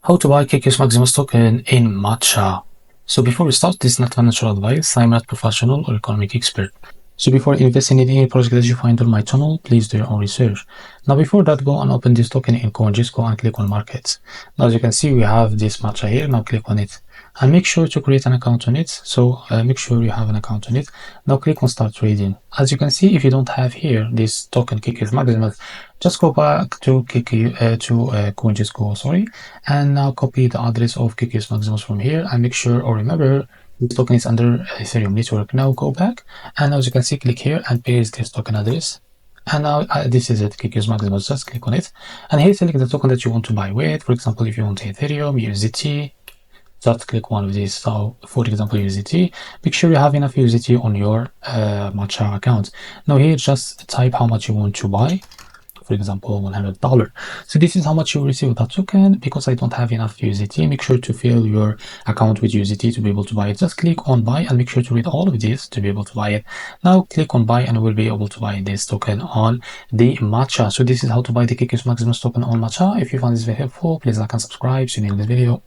How to buy KEKIUS Maximus token in Matcha. So before we start, this is not financial advice. I'm not professional or economic expert. So before investing in any project that you find on my channel, please do your own research. Now before that, go and open this token in CoinGisco and click on markets. Now as you can see, we have this Matcha here. Now click on it and make sure to create an account on it. So make sure you have an account on it. Now click on start trading. As you can see, if you don't have here this token KEKIUS Maximus, just go back to CoinGisco, sorry, and now copy the address of KEKIUS Maximus from here and make sure or remember this token is under Ethereum network. Now go back and as you can see, click here and paste this token address. And now this is it, KEKIUS Maximus. Just click on it and here select the token that you want to buy with. For example, if you want Ethereum, USDT, just click one of these. So for example, USDT, make sure you have enough USDT on your Matcha account. Now here just type how much you want to buy. For example, $100. So this is how much you will receive that token. Because I don't have enough USDT, make sure to fill your account with USDT to be able to buy it. Just click on buy and make sure to read all of this to be able to buy it. Now click on buy and we'll be able to buy this token on the Matcha. So this is how to buy the KEKIUS Maximus token on Matcha. If you found this very helpful, please like and subscribe. See you in the next video.